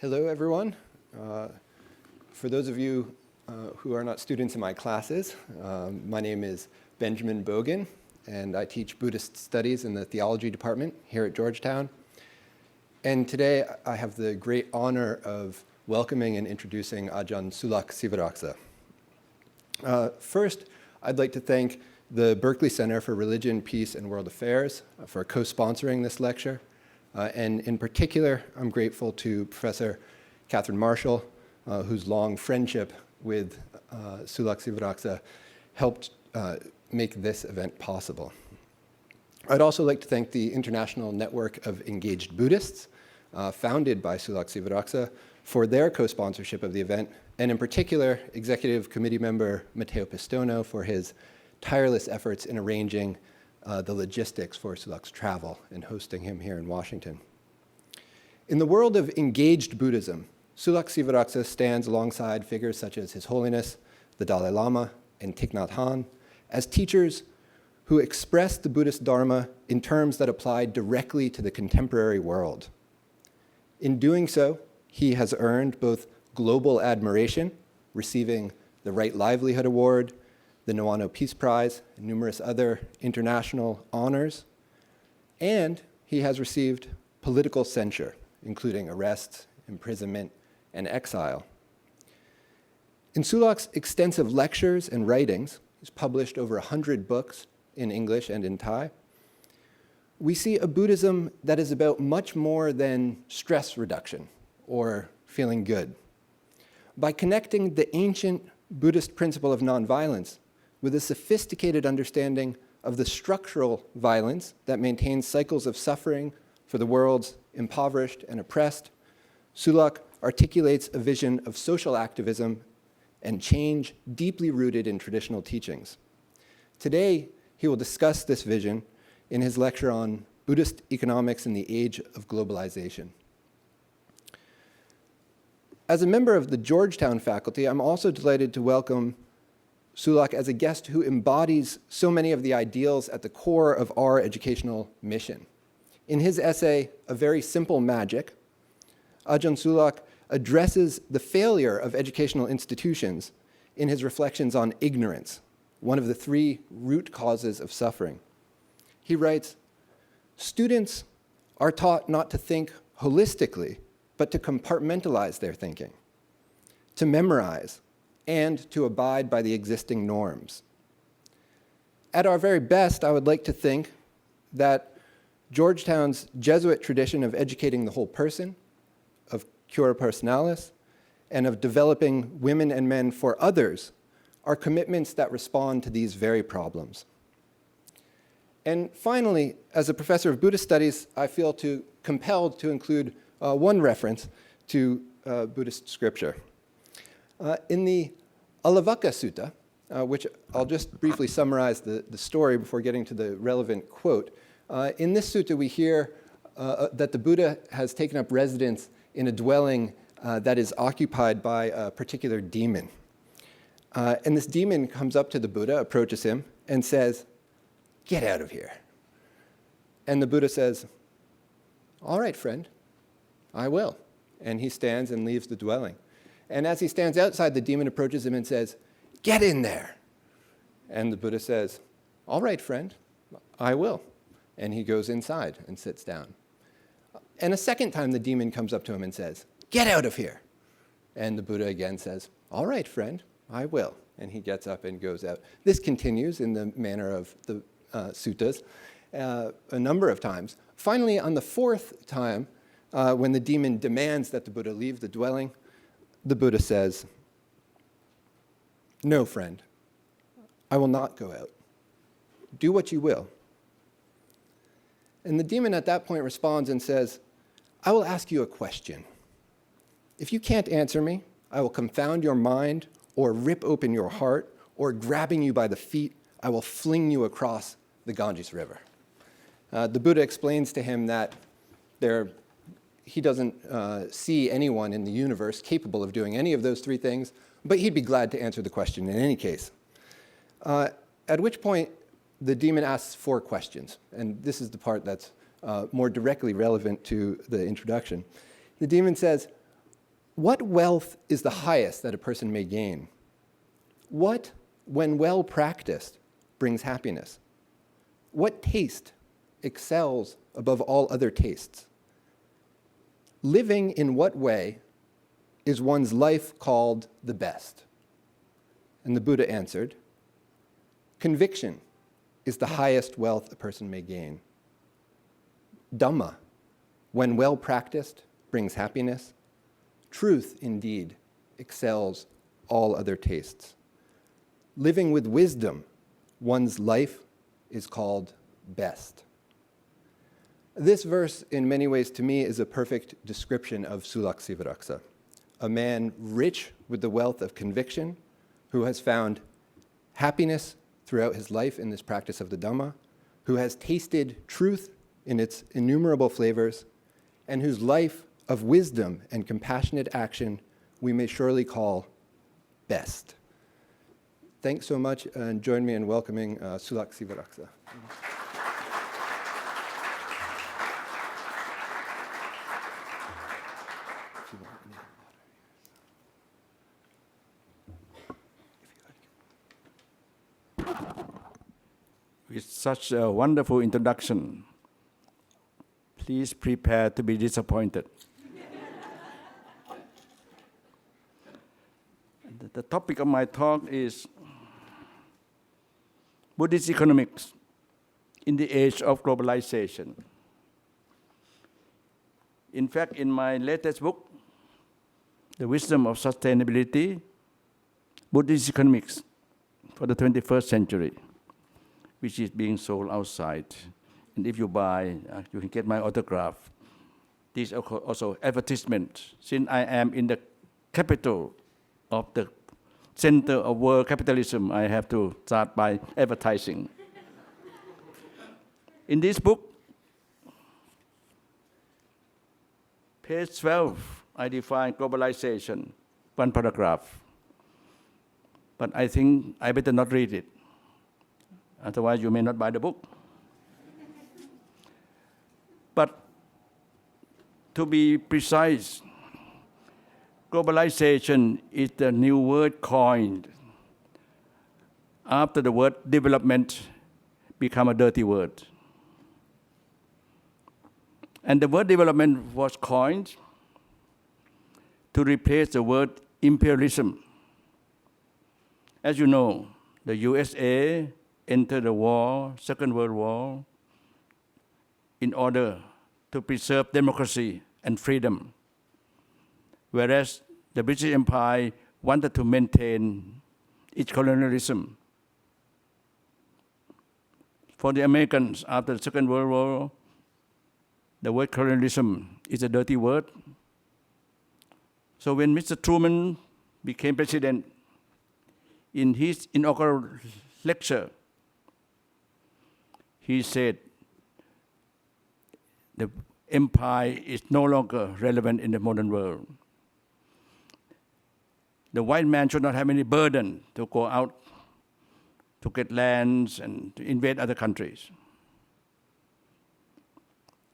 Hello, everyone. For those of you who are not students in my classes, my name is Benjamin Bogan, and I teach Buddhist studies in the theology department here at Georgetown. And today I have the great honor of welcoming and introducing Ajahn Sulak Sivaraksa. First, I'd like to thank the Berkley Center for Religion, Peace, and World Affairs for co-sponsoring this lecture. And in particular, I'm grateful to Professor Catherine Marshall, whose long friendship with Sulak Sivaraksa helped make this event possible. I'd also like to thank the International Network of Engaged Buddhists, founded by Sulak Sivaraksa, for their co-sponsorship of the event, and in particular, Executive Committee member Matteo Pistono for his tireless efforts in arranging the logistics for Sulak's travel and hosting him here in Washington. In the world of engaged Buddhism, Sulak Sivaraksa stands alongside figures such as His Holiness, the Dalai Lama, and Thich Nhat Hanh as teachers who express the Buddhist Dharma in terms that apply directly to the contemporary world. In doing so, he has earned both global admiration, receiving the Right Livelihood Award, the Niwano Peace Prize, and numerous other international honors, and he has received political censure, including arrest, imprisonment, and exile. In Sulak's extensive lectures and writings, he's published over 100 books in English and in Thai, we see a Buddhism that is about much more than stress reduction or feeling good. By connecting the ancient Buddhist principle of nonviolence with a sophisticated understanding of the structural violence that maintains cycles of suffering for the world's impoverished and oppressed, Sulak articulates a vision of social activism and change deeply rooted in traditional teachings. Today, he will discuss this vision in his lecture on Buddhist economics in the age of globalization. As a member of the Georgetown faculty, I'm also delighted to welcome Sulak as a guest who embodies so many of the ideals at the core of our educational mission. In his essay, A Very Simple Magic, Ajahn Sulak addresses the failure of educational institutions in his reflections on ignorance, one of the three root causes of suffering. He writes, "Students are taught not to think holistically, but to compartmentalize their thinking, to memorize, and to abide by the existing norms. At our very best, I would like to think that Georgetown's Jesuit tradition of educating the whole person, of cura personalis, and of developing women and men for others are commitments that respond to these very problems." And finally, as a professor of Buddhist studies, I feel compelled to include one reference to Buddhist scripture. In the Alavaka Sutta, which I'll just briefly summarize the story before getting to the relevant quote. In this sutta, we hear that the Buddha has taken up residence in a dwelling that is occupied by a particular demon. And this demon comes up to the Buddha, approaches him, and says, "Get out of here." And the Buddha says, "All right, friend, I will." And he stands and leaves the dwelling. And as he stands outside, the demon approaches him and says, "Get in there." And the Buddha says, "All right, friend, I will." And he goes inside and sits down. And a second time, the demon comes up to him and says, "Get out of here." And the Buddha again says, "All right, friend, I will." And he gets up and goes out. This continues in the manner of the suttas a number of times. Finally, on the fourth time, when the demon demands that the Buddha leave the dwelling, the Buddha says, "No, friend, I will not go out. Do what you will." And the demon at that point responds and says, "I will ask you a question. If you can't answer me, I will confound your mind or rip open your heart, or grabbing you by the feet, I will fling you across the Ganges River." The Buddha explains to him that he doesn't see anyone in the universe capable of doing any of those three things, but he'd be glad to answer the question in any case. At which point, the demon asks 4 questions, and this is the part that's more directly relevant to the introduction. The demon says, What wealth is the highest that a person may gain? What, when well practiced, brings happiness? What taste excels above all other tastes? Living in what way is one's life called the best? And the Buddha answered, conviction is the highest wealth a person may gain. Dhamma, when well practiced, brings happiness. Truth, indeed, excels all other tastes. Living with wisdom, one's life is called best. This verse, in many ways, to me, is a perfect description of Sulak Sivaraksa, a man rich with the wealth of conviction, who has found happiness throughout his life in this practice of the Dhamma, who has tasted truth in its innumerable flavors, and whose life of wisdom and compassionate action we may surely call best. Thanks so much, and join me in welcoming Sulak Sivaraksa. With such a wonderful introduction, please prepare to be disappointed. The topic of my talk is Buddhist economics in the age of globalization. In fact, in my latest book, The Wisdom of Sustainability, Buddhist Economics for the 21st Century, which is being sold outside. And if you buy, you can get my autograph. This is also advertisement. Since I am in the capital of the center of world capitalism, I have to start by advertising. In this book, page 12, I define globalization, one paragraph. But I think I better not read it. Otherwise, you may not buy the book. But to be precise, globalization is the new word coined after the word development became a dirty word. And the word development was coined to replace the word imperialism. As you know, the USA entered the war, Second World War, in order to preserve democracy and freedom, whereas the British Empire wanted to maintain its colonialism. For the Americans, after the Second World War, the word colonialism is a dirty word. So when Mr. Truman became president, in his inaugural lecture, he said, the empire is no longer relevant in the modern world. The white man should not have any burden to go out to get lands and to invade other countries.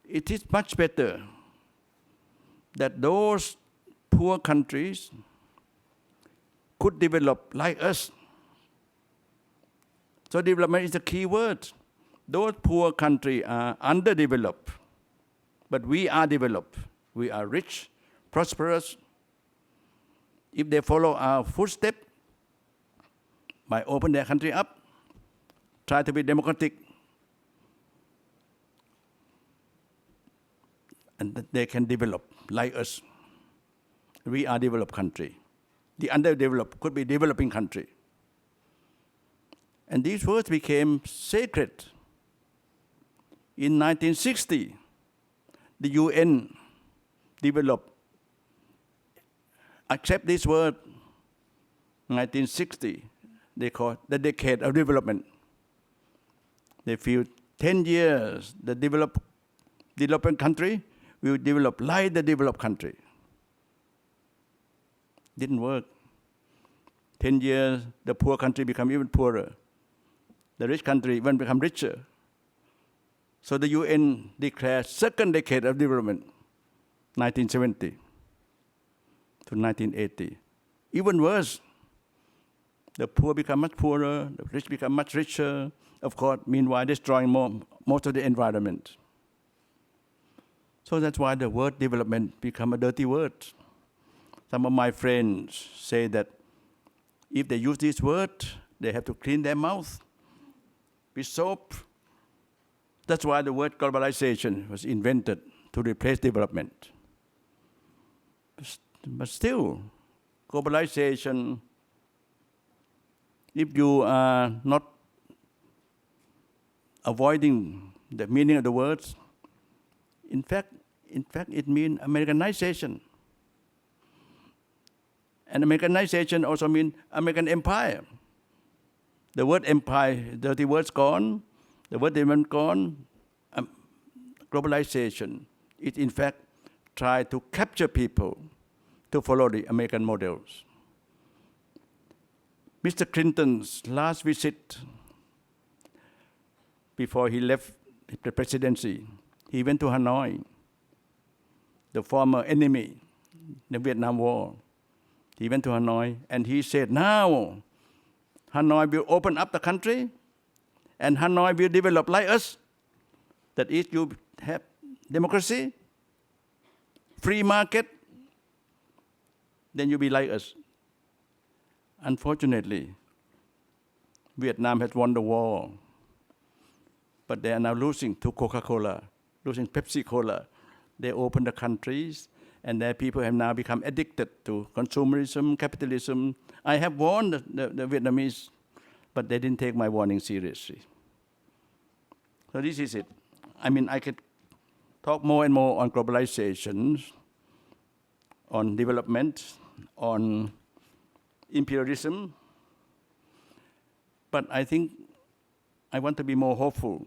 It is much better that those poor countries could develop like us. So development is the key word. Those poor countries are underdeveloped, but we are developed. We are rich, prosperous. If they follow our footsteps by opening their country up, try to be democratic, and that they can develop like us. We are a developed country. The underdeveloped could be developing country. And these words became sacred. In 1960, the UN developed, accept this word, 1960, they call it the decade of development. They feel 10 years, the developing country will develop like the developed country. Didn't work. 10 years, the poor country become even poorer. The rich country even become richer. So the UN declared second decade of development, 1970. to 1980. Even worse, the poor become much poorer, the rich become much richer, of course, meanwhile destroying most of the environment. So that's why the word development become a dirty word. Some of my friends say that if they use this word, they have to clean their mouth with soap. That's why the word globalization was invented, to replace development. But still, globalization, if you are not avoiding the meaning of the words, in fact, it means Americanization. And Americanization also means American empire. The word empire, dirty word's gone. The word development gone. Globalization, it in fact try to capture people to follow the American models. Mr. Clinton's last visit before he left the presidency, he went to Hanoi, the former enemy, the Vietnam War. He went to Hanoi and he said, now Hanoi will open up the country and Hanoi will develop like us. That is, you have democracy, free market, then you'll be like us. Unfortunately, Vietnam has won the war, but they are now losing to Coca-Cola, losing Pepsi-Cola. They open the countries, and their people have now become addicted to consumerism, capitalism. I have warned the Vietnamese, but they didn't take my warning seriously. So this is it. I mean, I could talk more and more on globalization, on development, on imperialism, but I think I want to be more hopeful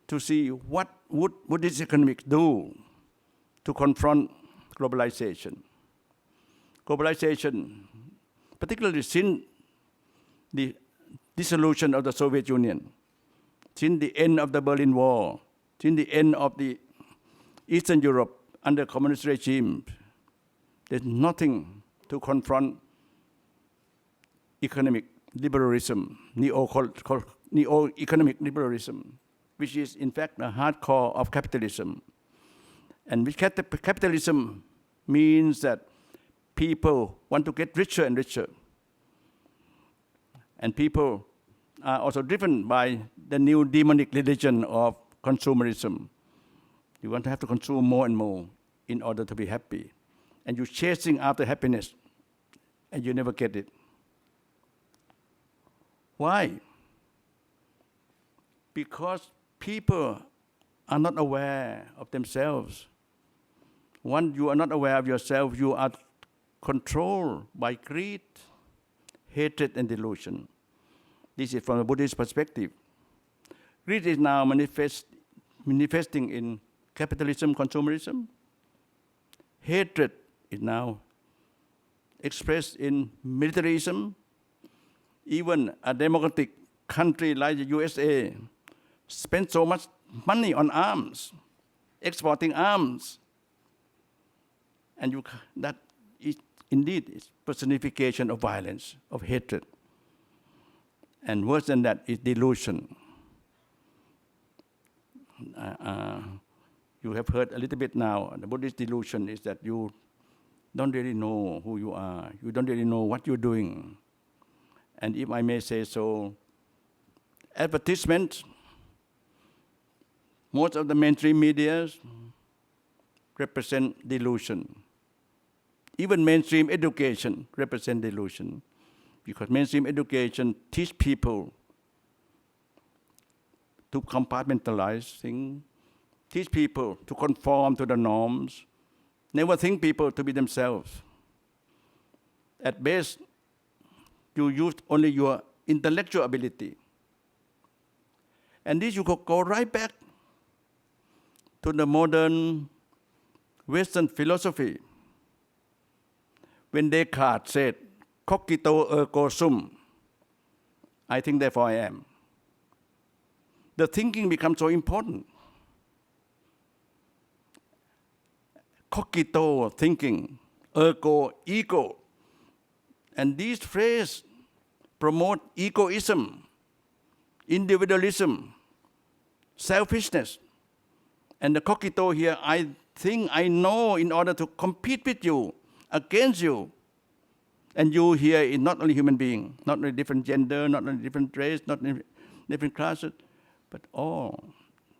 to see what would Buddhist economics do to confront globalization. Globalization, particularly since the dissolution of the Soviet Union, since the end of the Berlin Wall, since the end of the Eastern Europe under communist regime, there's nothing to confront economic liberalism, neo-economic liberalism, which is in fact the hardcore of capitalism. And which capitalism means that people want to get richer and richer. And people are also driven by the new demonic religion of consumerism. You want to have to consume more and more in order to be happy. And you're chasing after happiness, and you never get it. Why? Because people are not aware of themselves. Once you are not aware of yourself, you are controlled by greed, hatred, and delusion. This is from a Buddhist perspective. Greed is now manifesting in capitalism, consumerism. Hatred is now expressed in militarism. Even a democratic country like the USA spends so much money on arms, exporting arms. And that is indeed is personification of violence, of hatred. And worse than that is delusion. You have heard a little bit now, the Buddhist delusion is that you don't really know who you are. You don't really know what you're doing. And if I may say so, advertisement, most of the mainstream media represent delusion. Even mainstream education represent delusion, because mainstream education teach people to compartmentalize things, teach people to conform to the norms, never think people to be themselves. At best, you use only your intellectual ability. And this you could go right back to the modern Western philosophy. When Descartes said, cogito ergo sum, I think therefore I am. The thinking becomes so important. cogito thinking, ergo ego. And these phrases promote egoism, individualism, selfishness. And the cogito here, I think I know in order to compete with you, against you. And you here is not only human being, not only different gender, not only different race, not only different classes, but all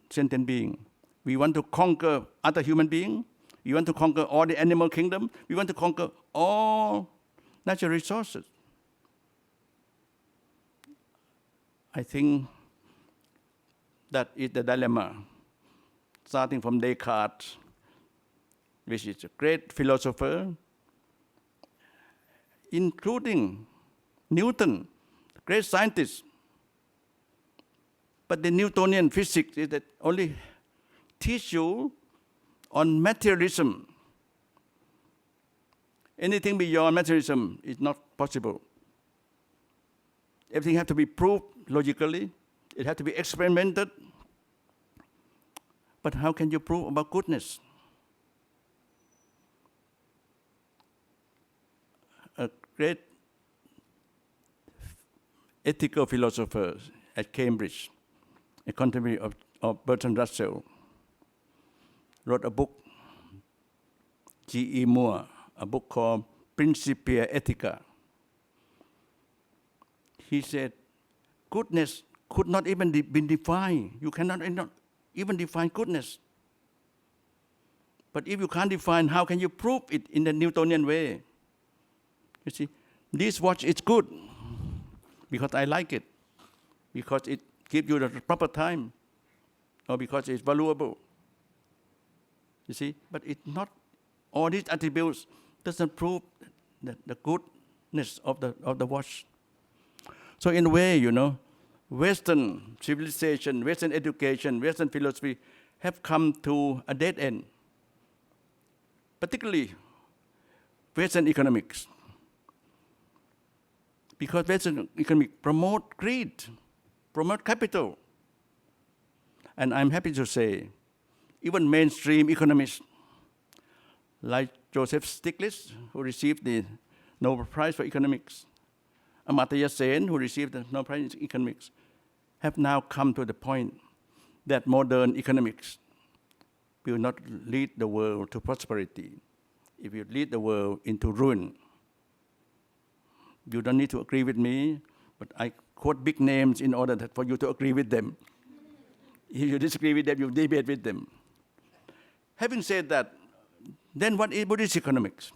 sentient beings. We want to conquer other human beings. We want to conquer all the animal kingdom. We want to conquer all natural resources. I think that is the dilemma, starting from Descartes, which is a great philosopher, including Newton, great scientist. But the Newtonian physics is that only teach you on materialism. Anything beyond materialism is not possible. Everything has to be proved logically. It has to be experimented. But how can you prove about goodness? A great ethical philosopher at Cambridge, a contemporary of Bertrand Russell, wrote a book, G.E. Moore, a book called Principia Ethica. He said, goodness could not even be defined. You cannot even define goodness. But if you can't define, how can you prove it in the Newtonian way? You see, this watch is good because I like it, because it gives you the proper time, or because it's valuable. You see, but it's not, all these attributes doesn't prove the goodness of the watch. So in a way, Western civilization, Western education, Western philosophy have come to a dead end. Particularly Western economics. Because Western economics promote greed, promote capital. And I'm happy to say, even mainstream economists, like Joseph Stiglitz, who received the Nobel Prize for Economics, Amartya Sen, who received the Nobel Prize in Economics, have now come to the point that modern economics will not lead the world to prosperity. It will lead the world into ruin. You don't need to agree with me, but I quote big names in order for you to agree with them. If you disagree with them, you debate with them. Having said that, then what is Buddhist economics?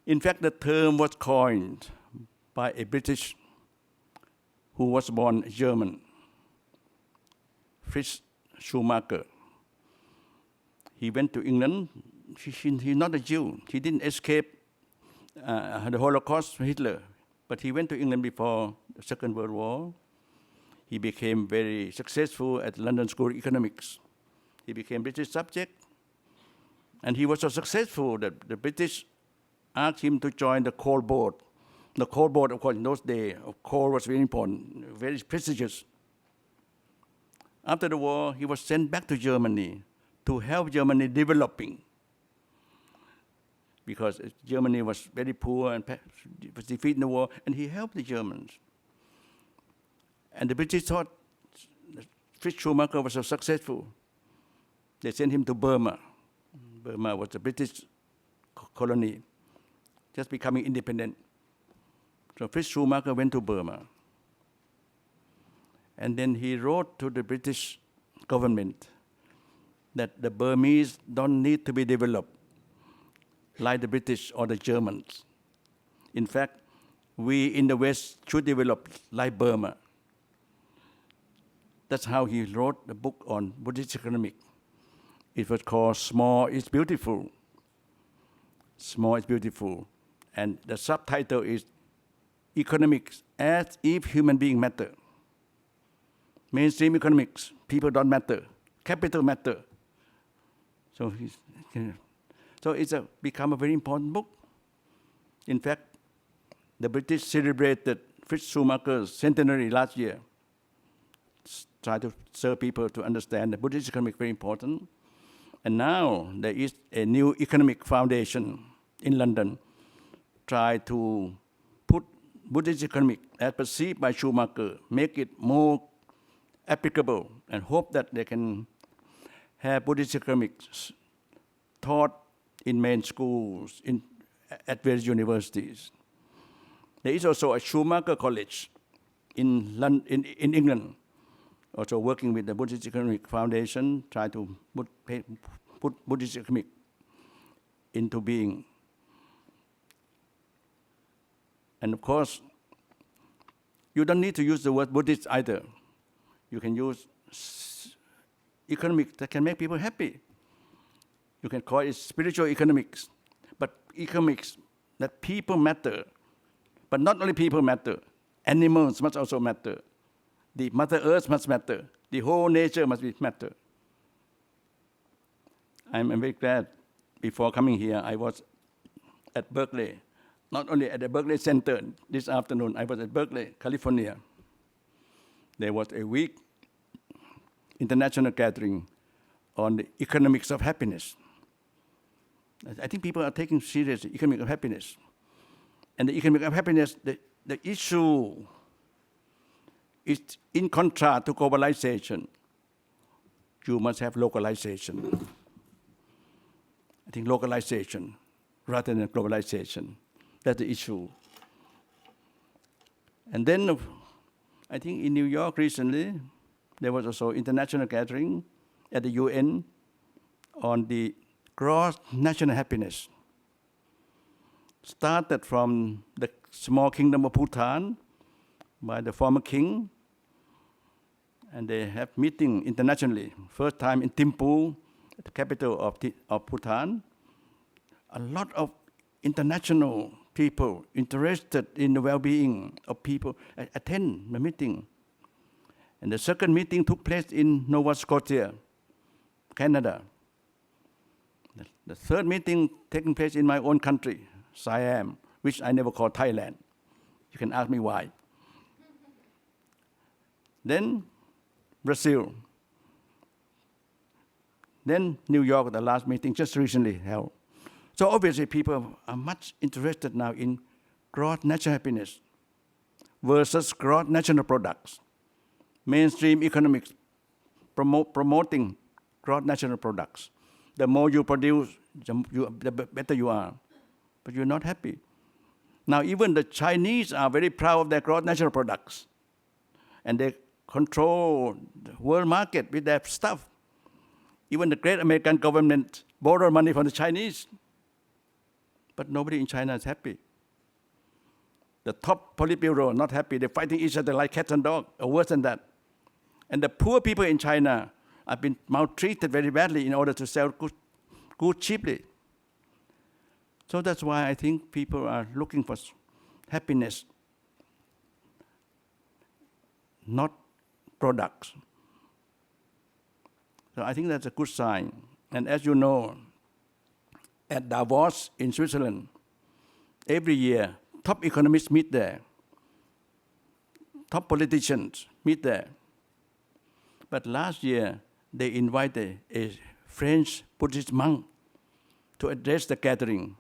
In fact, the term was coined by a British who was born German, Fritz Schumacher. He went to England. He's not a Jew. He didn't escape the Holocaust from Hitler, but he went to England before the Second World War. He became very successful at London School of Economics. He became British subject, and he was so successful that the British asked him to join the coal board. The coal board, of course, in those days, coal was very important, very prestigious. After the war, he was sent back to Germany to help Germany developing, because Germany was very poor and was defeated in the war, and he helped the Germans. And the British thought Fritz Schumacher was so successful. They sent him to Burma. Burma was a British colony, just becoming independent. So Fritz Schumacher went to Burma. And then he wrote to the British government that the Burmese don't need to be developed like the British or the Germans. In fact, we in the West should develop like Burma. That's how he wrote the book on Buddhist economics. It was called Small is Beautiful. Small is Beautiful. And the subtitle is Economics as if Human Beings Matter. Mainstream economics, people don't matter. Capital matter. So it's become a very important book. In fact, the British celebrated Fritz Schumacher's centenary last year. Try to serve people to understand that Buddhist economics is very important. And now there is a new economic foundation in London try to put Buddhist economic as perceived by Schumacher, make it more applicable, and hope that they can have Buddhist economics taught in main schools, at various universities. There is also a Schumacher College in England, also working with the Buddhist Economic Foundation, try to put Buddhist economic into being. And of course, you don't need to use the word Buddhist either. You can use economics that can make people happy. You can call it spiritual economics, but economics that people matter. But not only people matter, animals must also matter. The Mother Earth must matter. The whole nature must matter. I'm very glad. Before coming here, I was at Berkeley. Not only at the Berkeley Center this afternoon, I was at Berkeley, California. There was a week international gathering on the economics of happiness. I think people are taking seriously economic of happiness. And the economic of happiness, the issue is in contrast to globalization. You must have localization. I think localization rather than globalization. That's the issue. And then I think in New York recently, there was also international gathering at the UN on the gross national happiness. Started from the small kingdom of Bhutan by the former king, and they have meeting internationally. First time in Thimphu, the capital of Bhutan. A lot of international people interested in the well-being of people attend the meeting. And the second meeting took place in Nova Scotia, Canada. The third meeting taking place in my own country, Siam, which I never call Thailand. You can ask me why. Then Brazil. Then New York, the last meeting just recently held. So obviously people are much interested now in gross national happiness versus gross national products. Mainstream economics promoting gross national products. The more you produce, the better you are. But you're not happy. Now even the Chinese are very proud of their gross national products. And they control the world market with their stuff. Even the great American government borrow money from the Chinese. But nobody in China is happy. The top Politburo not happy. They're fighting each other like cat and dog, or worse than that. And the poor people in China have been maltreated very badly in order to sell goods cheaply. So that's why I think people are looking for happiness, not products. So I think that's a good sign. And as you know, at Davos in Switzerland, every year, top economists meet there. Top politicians meet there. But last year, they invited a French Buddhist monk to address the gathering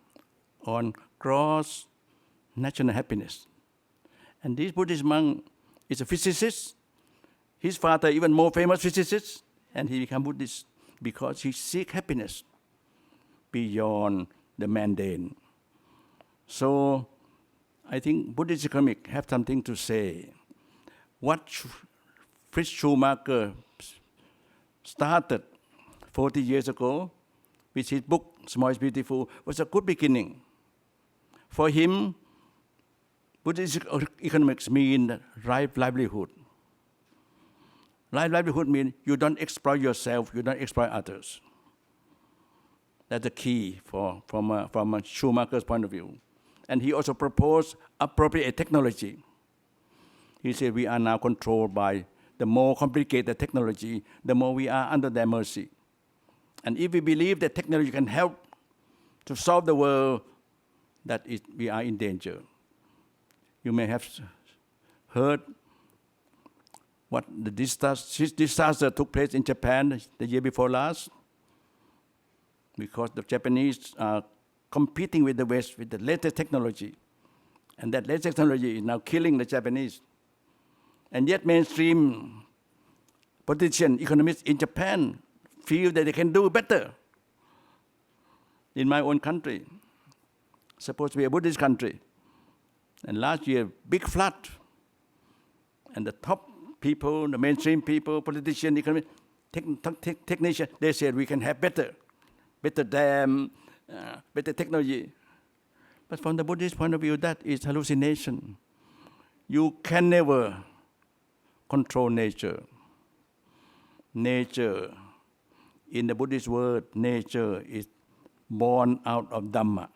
on gross national happiness. And this Buddhist monk is a physicist. His father, even more famous physicist, and he became Buddhist because he seeks happiness beyond the mundane. So I think Buddhist economics have something to say. What Fritz Schumacher started 40 years ago with his book, Small is Beautiful, was a good beginning. For him, Buddhist economics means right livelihood. Right livelihood means you don't exploit yourself, you don't exploit others. That's the key from a Schumacher's point of view. And he also proposed appropriate technology. He said we are now controlled by the more complicated technology, the more we are under their mercy. And if we believe that technology can help to solve the world, we are in danger. You may have heard what the disaster took place in Japan the year before last. because the Japanese are competing with the West with the latest technology. And that latest technology is now killing the Japanese. And yet mainstream politicians, economists in Japan feel that they can do better. In my own country, supposed to be a Buddhist country. And last year, big flood. And the top people, the mainstream people, politicians, economists, technicians, they said we can have better dam, better technology. But from the Buddhist point of view, that is hallucination. You can never control nature. Nature, in the Buddhist word, nature is born out of Dhamma.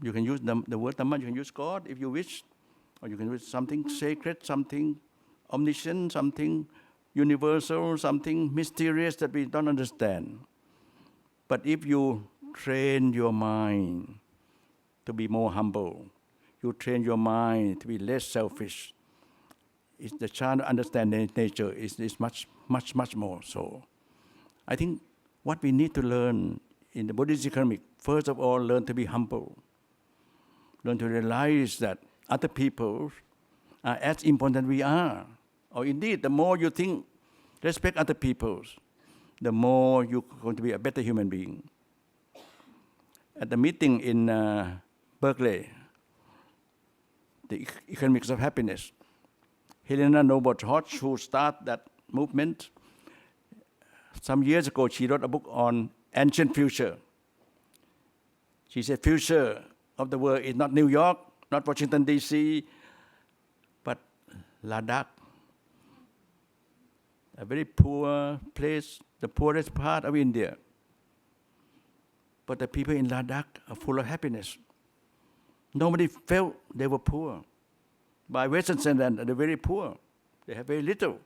You can use the word Dhamma, you can use God if you wish, or you can use something sacred, something omniscient, something universal, something mysterious that we don't understand. But if you train your mind to be more humble, you train your mind to be less selfish, the chance to understand nature is much, much, much more so. I think what we need to learn in the Buddhist economic, first of all, learn to be humble. Learn to realize that other people are as important as we are. Or indeed, the more you think, respect other people, the more you're going to be a better human being. At the meeting in Berkley, the economics of happiness, Helena Noble Hodge, who started that movement, some years ago, she wrote a book on ancient future. She said, future of the world is not New York, not Washington, D.C., but Ladakh, a very poor place, the poorest part of India. But the people in Ladakh are full of happiness. Nobody felt they were poor. By Western standards, they're very poor. They have very little.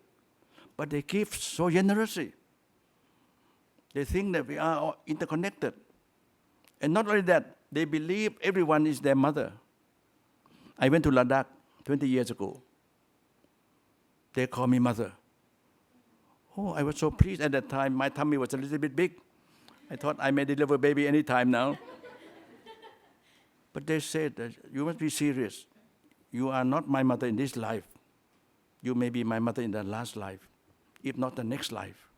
But they give so generously. They think that we are all interconnected. And not only that, they believe everyone is their mother. I went to Ladakh 20 years ago. They call me mother. Oh, I was so pleased at that time. My tummy was a little bit big. I thought I may deliver a baby any time now. But they said that you must be serious. You are not my mother in this life. You may be my mother in the last life, if not the next life.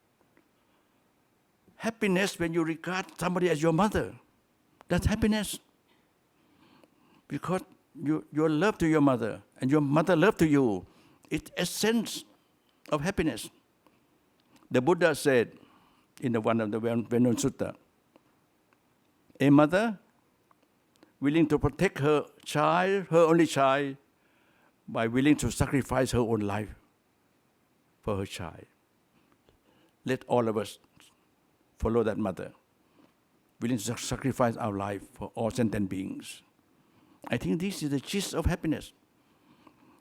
Happiness when you regard somebody as your mother, that's happiness. Because your love to your mother and your mother love to you, it's essence of happiness. The Buddha said in one of the well-known sutta, a mother willing to protect her child, her only child, by willing to sacrifice her own life for her child. Let all of us follow that mother, willing to sacrifice our life for all sentient beings. I think this is the gist of happiness.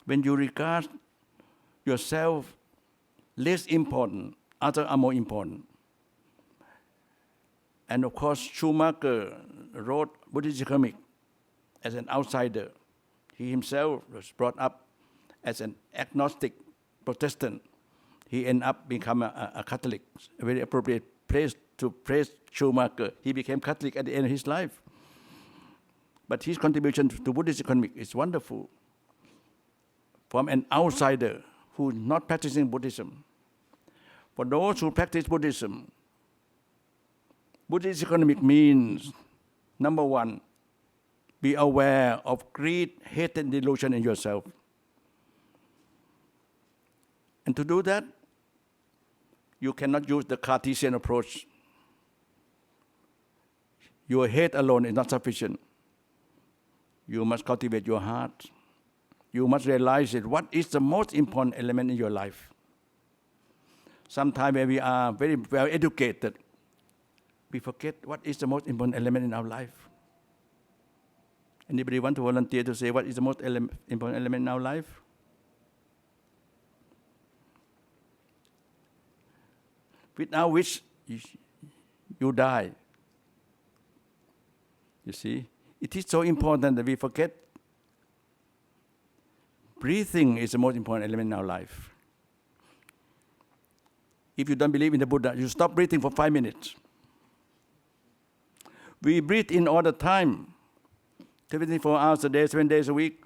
When you regard yourself less important, others are more important. And of course, Schumacher wrote Buddhist economics as an outsider. He himself was brought up as an agnostic Protestant. He ended up becoming a Catholic, a very appropriate place to praise Schumacher. He became Catholic at the end of his life. But his contribution to Buddhist economics is wonderful. From an outsider who is not practicing Buddhism. For those who practice Buddhism, Buddhist economics means, number one, be aware of greed, hate, and delusion in yourself. And to do that, you cannot use the Cartesian approach. Your hate alone is not sufficient. You must cultivate your heart. You must realize that what is the most important element in your life. Sometimes when we are very well educated, we forget what is the most important element in our life. Anybody want to volunteer to say what is the most important element in our life? Without which you die. You see? It is so important that we forget breathing is the most important element in our life. If you don't believe in the Buddha, you stop breathing for 5 minutes. We breathe in all the time, 24 hours a day, 7 days a week.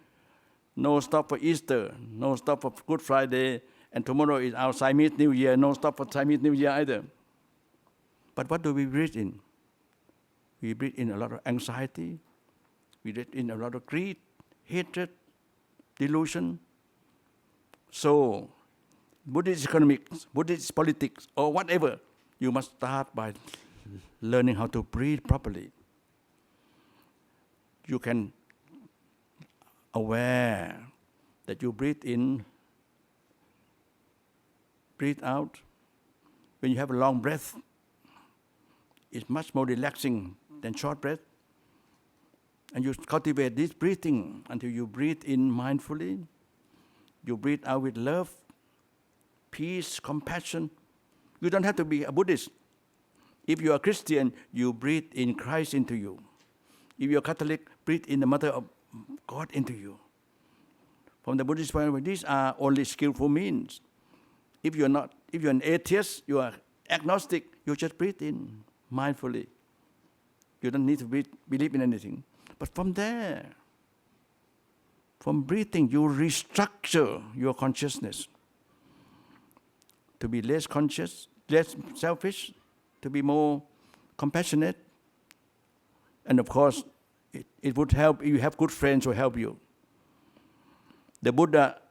No stop for Easter, no stop for Good Friday, and tomorrow is our Chinese New Year, no stop for Chinese New Year either. But what do we breathe in? We breathe in a lot of anxiety, we breathe in a lot of greed, hatred, delusion. So, Buddhist economics, Buddhist politics, or whatever, you must start by learning how to breathe properly. You can aware that you breathe in, breathe out. When you have a long breath, it's much more relaxing than short breath. And you cultivate this breathing until you breathe in mindfully. You breathe out with love, peace, compassion. You don't have to be a Buddhist. If you are a Christian, you breathe in Christ into you. If you're a Catholic, breathe in the Mother of God into you. From the Buddhist point of view, these are only skillful means. If you're an atheist, you are agnostic, you just breathe in mindfully. You don't need to believe in anything. But from there, from breathing, you restructure your consciousness to be less conscious, less selfish, to be more compassionate. And of course, it would help you have good friends who help you. The Buddha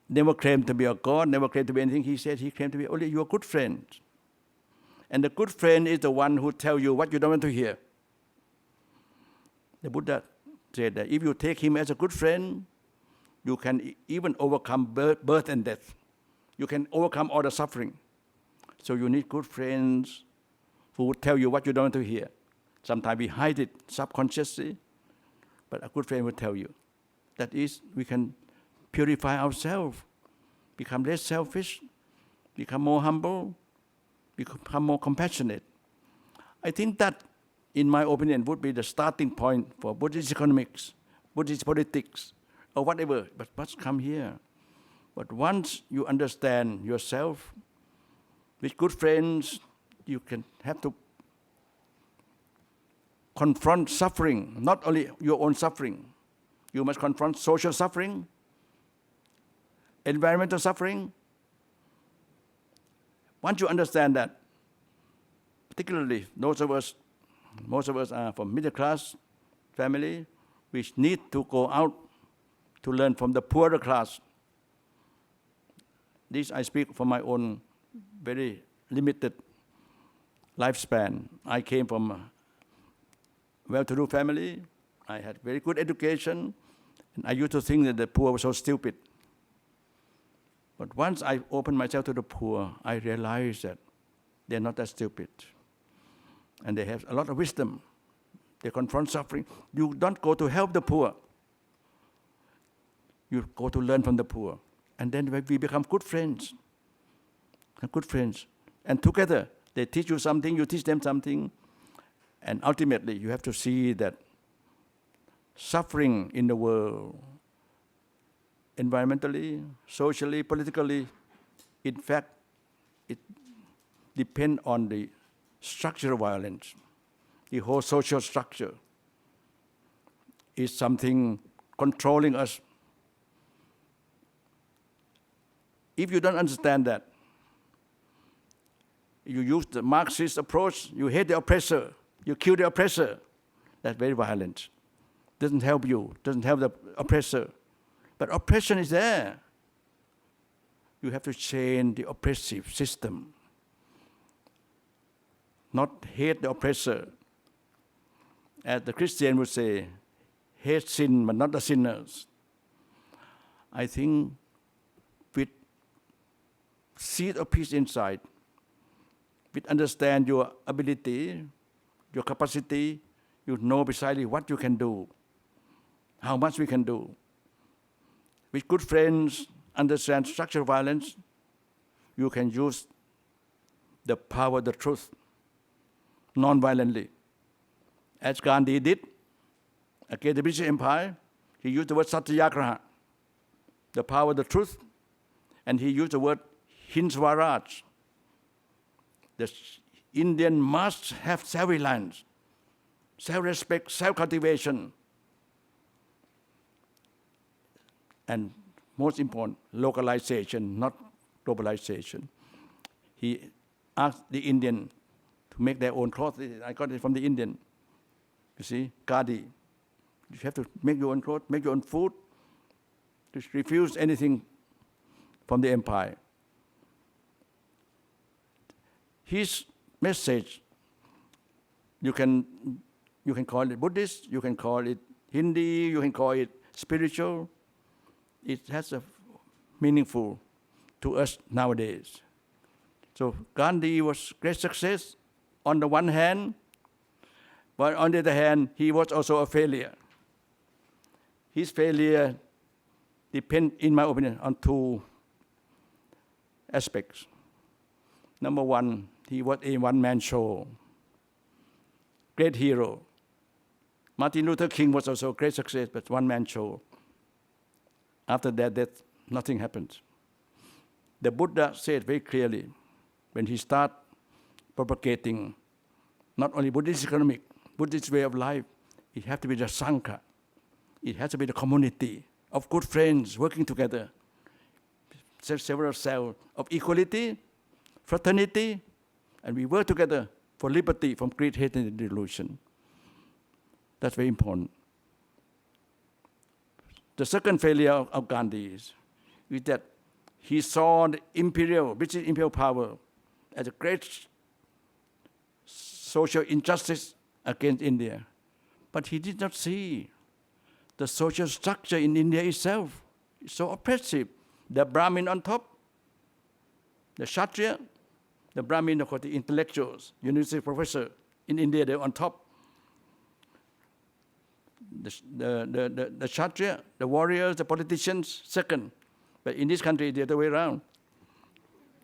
never claimed to be a God, never claimed to be anything. He said he claimed to be only your good friend. And the good friend is the one who tells you what you don't want to hear. The Buddha said that if you take him as a good friend, you can even overcome birth and death. You can overcome all the suffering. So you need good friends who will tell you what you don't want to hear. Sometimes we hide it subconsciously, but a good friend will tell you. That is, we can purify ourselves, become less selfish, become more humble, become more compassionate. I think that, in my opinion, would be the starting point for Buddhist economics, Buddhist politics, or whatever, but must come here. But once you understand yourself, with good friends, you can have to confront suffering, not only your own suffering. You must confront social suffering, environmental suffering. Once you understand that, particularly most of us are from middle class family, which need to go out to learn from the poorer class. This I speak from my own very limited lifespan. I came from a well-to-do family. I had very good education, and I used to think that the poor were so stupid. But once I opened myself to the poor, I realized that they're not that stupid. And they have a lot of wisdom. They confront suffering. You don't go to help the poor. You go to learn from the poor. And then we become good friends. Good friends. And together, they teach you something, you teach them something. And ultimately, you have to see that suffering in the world, environmentally, socially, politically, in fact, it depends on the structural violence. The whole social structure is something controlling us. If you don't understand that, you use the Marxist approach, you hate the oppressor, you kill the oppressor, that's very violent. Doesn't help you, doesn't help the oppressor. But oppression is there. You have to change the oppressive system. Not hate the oppressor. As the Christian would say, hate sin, but not the sinners. I think with seed of peace inside, with understand your ability, your capacity, you know precisely what you can do, how much we can do. With good friends, understand structural violence, you can use the power of the truth non-violently. As Gandhi did against the British Empire, he used the word satyagraha, the power of the truth, and he used the word Hind Swaraj. The Indian must have self-reliance. self-respect, self-cultivation, and most important, localization, not globalization. He asked the Indian to make their own clothes. I got it from the Indian. You see, Khadi. You have to make your own clothes, make your own food, to refuse anything from the empire. His message, you can call it Buddhist, you can call it Hindi, you can call it spiritual. It has a meaningful to us nowadays. So Gandhi was great success on the one hand, but on the other hand, he was also a failure. His failure depends, in my opinion, on two aspects. Number one, he was a one-man show. Great hero. Martin Luther King was also a great success, but one-man show. After that, nothing happened. The Buddha said very clearly, when he started propagating not only Buddhist economic, Buddhist way of life, it has to be the Sangha. It has to be the community of good friends working together. Several cells of equality, fraternity, and we work together for liberty from greed, hate, and delusion. That's very important. The second failure of Gandhi is that he saw the British imperial power as a great social injustice against India. But he did not see the social structure in India itself. It's so oppressive. The Brahmin on top, the Kshatriya, the Brahmin, of course, the intellectuals, university professor in India, they're on top. The Kshatriya, the warriors, the politicians, second. But in this country, the other way around.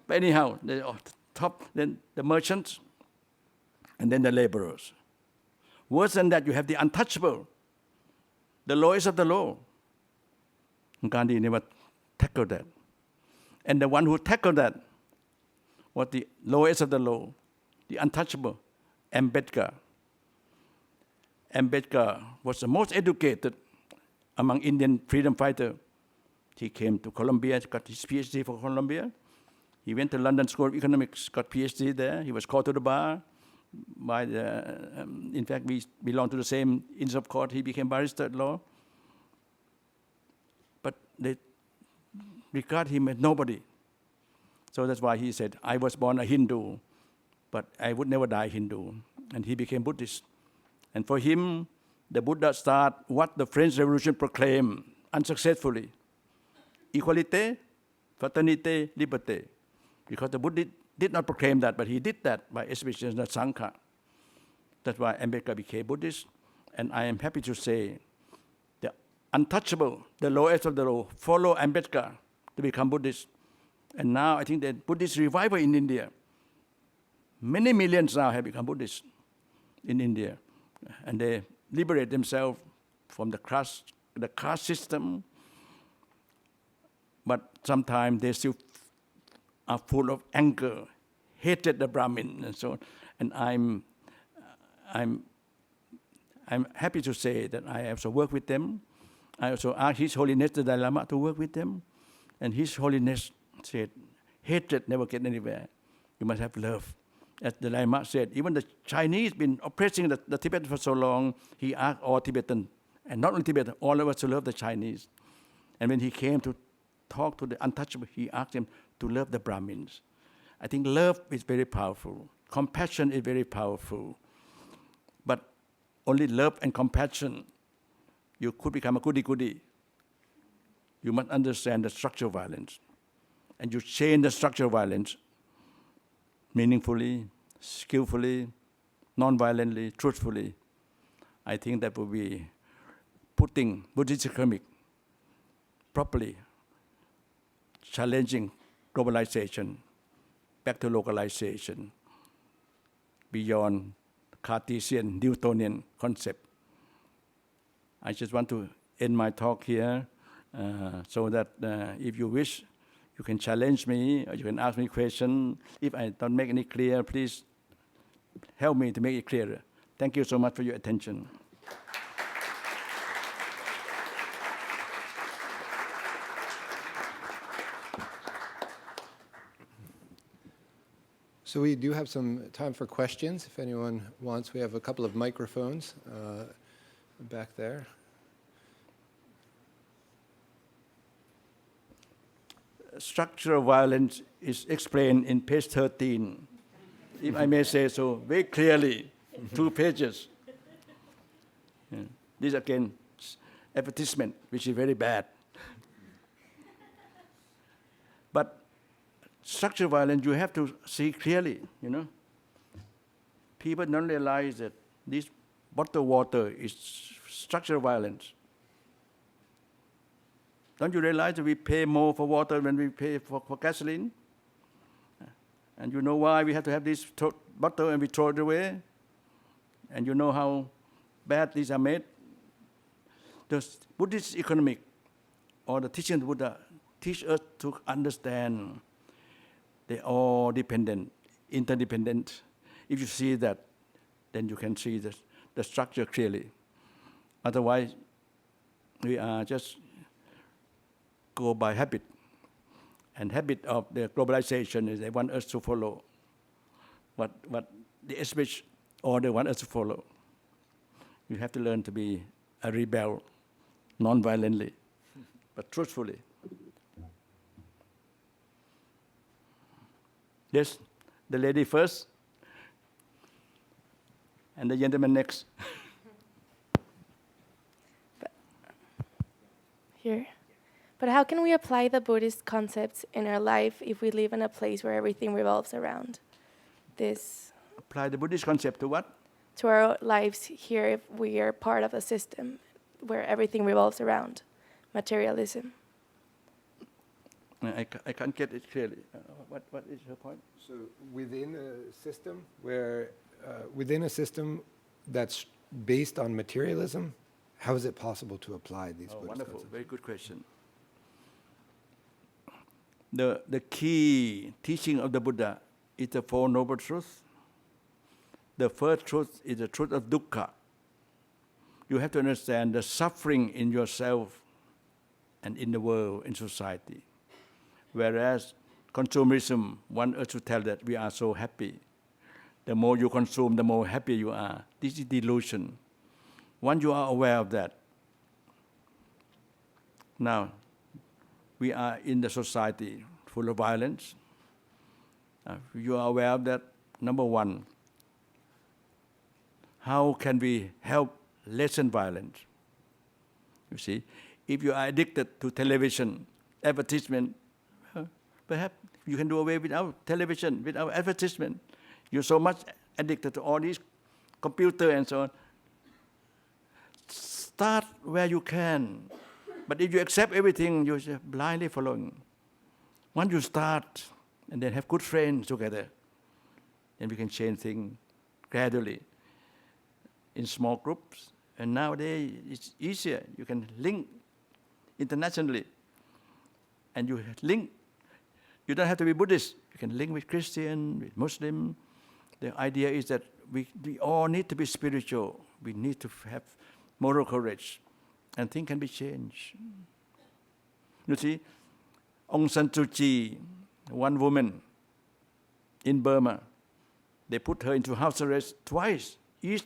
But anyhow, they're on top, then the merchants, and then the laborers. Worse than that, you have the untouchable, the lowest of the low. Gandhi never tackled that. And the one who tackled that was the lowest of the low, the untouchable, Ambedkar. Ambedkar was the most educated among Indian freedom fighters. He came to Columbia, got his PhD from Columbia. He went to London School of Economics, got PhD there. He was called to the bar by the, in fact, we belong to the same Inns of Court. He became barrister at law. But they regard him as nobody. So that's why he said, I was born a Hindu, but I would never die Hindu. And he became Buddhist. And for him, the Buddha started what the French Revolution proclaimed unsuccessfully. Equality, fraternity, liberté. Because the Buddha did not proclaim that, but he did that by exhibition of the Sangha. That's why Ambedkar became Buddhist. And I am happy to say the untouchable, the lowest of the low, follow Ambedkar to become Buddhist. And now I think that Buddhist revival in India, many millions now have become Buddhist in India. And they liberate themselves from the caste system. But sometimes they still are full of anger, hated the Brahmin and so on. And I'm happy to say that I also work with them. I also asked His Holiness the Dalai Lama to work with them. And His Holiness said, hatred never gets anywhere. You must have love. As the Dalai Lama said, even the Chinese been oppressing the Tibetans for so long, he asked all Tibetans, and not only Tibetans, all of us to love the Chinese. And when he came to talk to the untouchable, he asked them to love the Brahmins. I think love is very powerful. Compassion is very powerful. But only love and compassion, you could become a goody-goody. You must understand the structural violence. And you change the structural violence meaningfully, skillfully, non-violently, truthfully. I think that will be putting Buddhist economic properly, challenging globalization, back to localization, beyond Cartesian, Newtonian concept. I just want to end my talk here so that if you wish, you can challenge me, or you can ask me questions. If I don't make any clear, please help me to make it clearer. Thank you so much for your attention. So we do have some time for questions, if anyone wants. We have a couple of microphones back there. Structural violence is explained in page 13, if I may say so, very clearly, 2 pages. Yeah. This again, advertisement, which is very bad. But structural violence, you have to see clearly, you know. People don't realize that this bottled water is structural violence. Don't you realize that we pay more for water than we pay for gasoline? And you know why we have to have this bottle and we throw it away? And you know how bad these are made? The Buddhist economic or the teaching of the Buddha teach us to understand they are all dependent, interdependent. If you see that, then you can see the structure clearly. Otherwise, we are just go by habit. And habit of the globalization is they want us to follow what the established order want us to follow. You have to learn to be a rebel, non-violently, but truthfully. Yes, the lady first, and the gentleman next. Here. But how can we apply the Buddhist concepts in our life if we live in a place where everything revolves around this? Apply the Buddhist concept to what? To our lives here if we are part of a system where everything revolves around materialism. I can't get it clearly. What is her point? So within a system within a system that's based on materialism, how is it possible to apply these Buddhist wonderful. concepts? Very good question. The key teaching of the Buddha is the Four Noble Truths. The first truth is the truth of dukkha. You have to understand the suffering in yourself and in the world, in society. Whereas consumerism wants us to tell that we are so happy. The more you consume, the more happy you are. This is delusion. Once you are aware of that, now we are in the society full of violence. You are aware of that. Number one, how can we help lessen violence? You see, if you are addicted to television, advertisement, perhaps you can do away without television, without advertisement. You're so much addicted to all these computer and so on. Start where you can. But if you accept everything, you're just blindly following. Once you start and then have good friends together, then we can change things gradually in small groups. And nowadays, it's easier. You can link internationally. And you link. You don't have to be Buddhist. You can link with Christian, with Muslim. The idea is that we all need to be spiritual. We need to have moral courage. And things can be changed. You see, Aung San Suu Kyi, one woman in Burma, they put her into house arrest twice. Each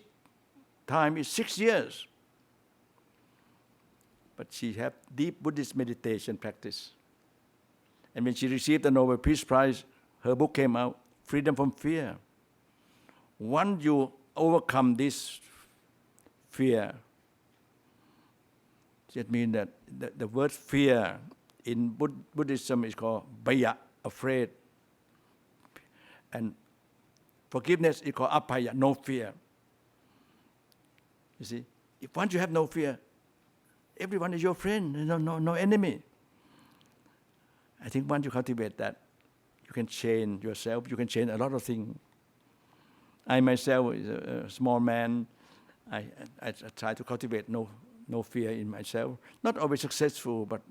time is 6 years. But she had deep Buddhist meditation practice. And when she received the Nobel Peace Prize, her book came out, Freedom from Fear. Once you overcome this fear, that means that the word fear in Buddhism is called bhaya, afraid. And forgiveness is called apaya, no fear. You see, if once you have no fear, everyone is your friend, no enemy. I think once you cultivate that, you can change yourself, you can change a lot of things. I myself is a small man. I try to cultivate no fear in myself. Not always successful, but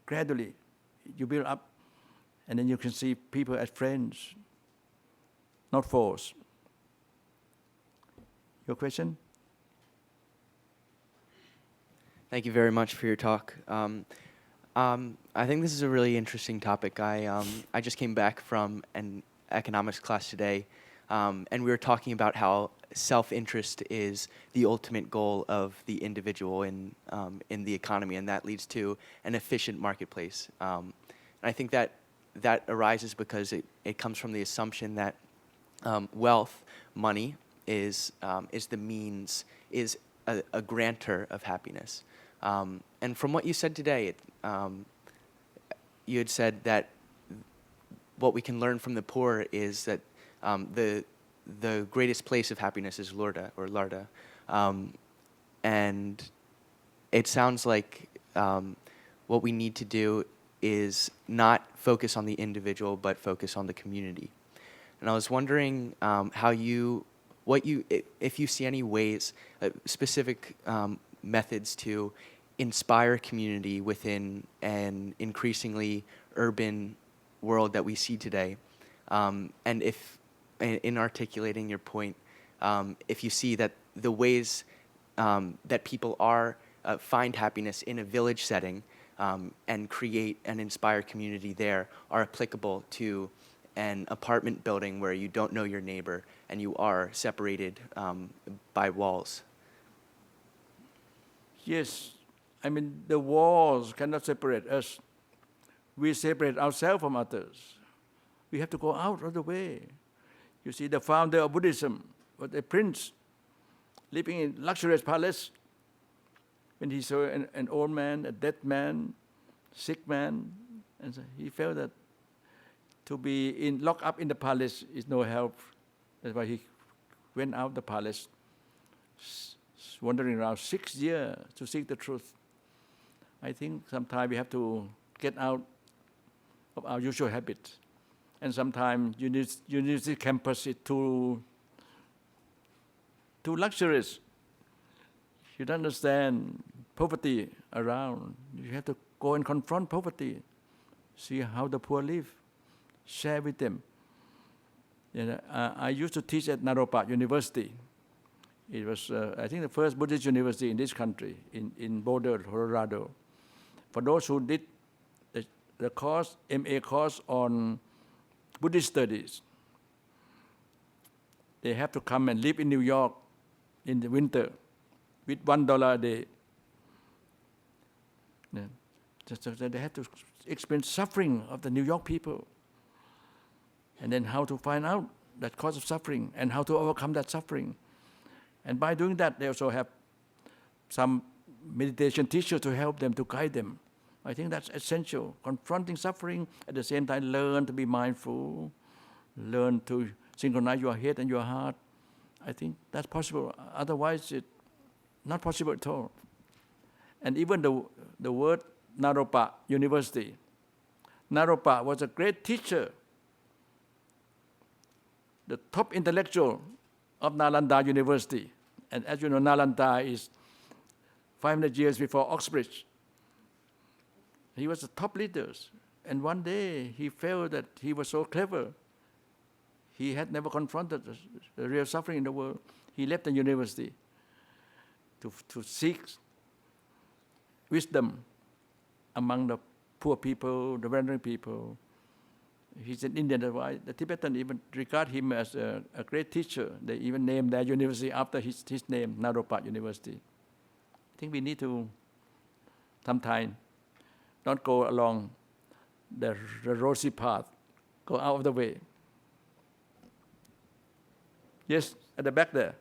gradually you build up, and then you can see people as friends, not foes. Your question? Thank you very much for your talk. I think this is a really interesting topic. I just came back from an economics class today, and we were talking about how self-interest is the ultimate goal of the individual in the economy, and that leads to an efficient marketplace. And I think that arises because it comes from the assumption that wealth, money, is the means, is a grantor of happiness. And from what you said today, you had said that what we can learn from the poor is that the greatest place of happiness is Lorda or Larda. And it sounds like what we need to do is not focus on the individual, but focus on the community. And I was wondering if you see any ways, specific methods to inspire community within an increasingly urban world that we see today. And if, in articulating your point, if you see that the ways that people find happiness in a village setting and create and inspire community there are applicable to an apartment building where you don't know your neighbor and you are separated by walls. Yes, I mean, the walls cannot separate us. We separate ourselves from others. We have to go out of the way. You see, the founder of Buddhism was a prince living in luxurious palace. When he saw an old man, a dead man, sick man, and so he felt that to be locked up in the palace is no help. That's why he went out the palace, wandering around 6 years to seek the truth. I think sometimes we have to get out of our usual habits. And sometimes university campus is too luxurious. You don't understand poverty around. You have to go and confront poverty, see how the poor live, share with them. I used to teach at Naropa University. It was, I think, the first Buddhist university in this country, in Boulder, Colorado. For those who did the course, MA course on Buddhist studies, they have to come and live in New York in the winter with $1 a day. So they had to experience suffering of the New York people, and then how to find out that cause of suffering and how to overcome that suffering. And by doing that, they also have some meditation teacher to help them, to guide them. I think that's essential. Confronting suffering, at the same time learn to be mindful, learn to synchronize your head and your heart. I think that's possible. Otherwise, it's not possible at all. And even the word Naropa University. Naropa was a great teacher, the top intellectual of Nalanda University. And as you know, Nalanda is 500 years before Oxbridge. He was the top leaders. And one day he felt that he was so clever. He had never confronted the real suffering in the world. He left the university to seek wisdom among the poor people, the wandering people. He's an Indian, that's why the Tibetan even regard him as a great teacher. They even named their university after his name, Naropa University. I think we need to sometimes not go along the rosy path, go out of the way. Yes, at the back there.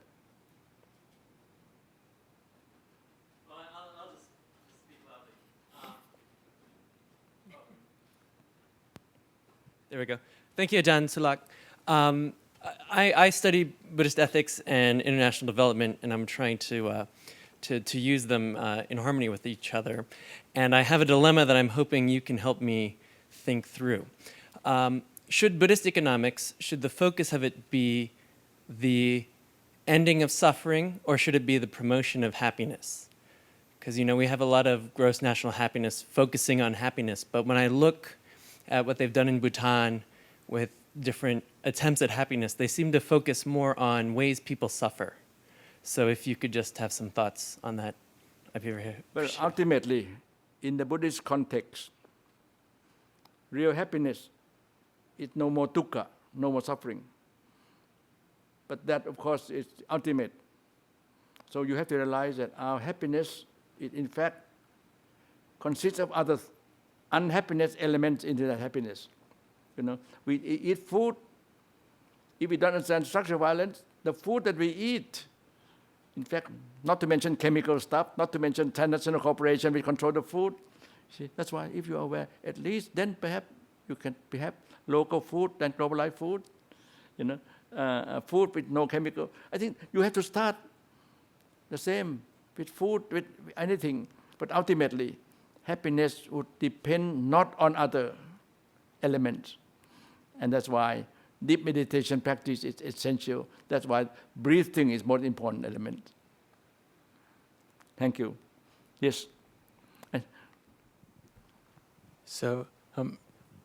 Well, I'll just speak loudly. There we go. Thank you, Ajahn Sulak. I study Buddhist ethics and international development, and I'm trying to use them in harmony with each other. And I have a dilemma that I'm hoping you can help me think through. Should Buddhist economics, should the focus of it be the ending of suffering, or should it be the promotion of happiness? Because, we have a lot of gross national happiness focusing on happiness, but when I look at what they've done in Bhutan with different attempts at happiness, they seem to focus more on ways people suffer. So if you could just have some thoughts on that, I'd be very Well, ultimately, in the Buddhist context, real happiness is no more dukkha, no more suffering. But that, of course, is ultimate. So you have to realize that our happiness, it in fact consists of other unhappiness elements into that happiness. You know, we eat food. If we don't understand structural violence, the food that we eat, in fact, not to mention chemical stuff, not to mention transnational corporation which control the food. See, that's why if you are aware, at least then perhaps you can have local food than globalized food. You know, food with no chemical. I think you have to start the same with food, with anything. But ultimately, happiness would depend not on other elements. And that's why deep meditation practice is essential. That's why breathing is most important element. Thank you. Yes. So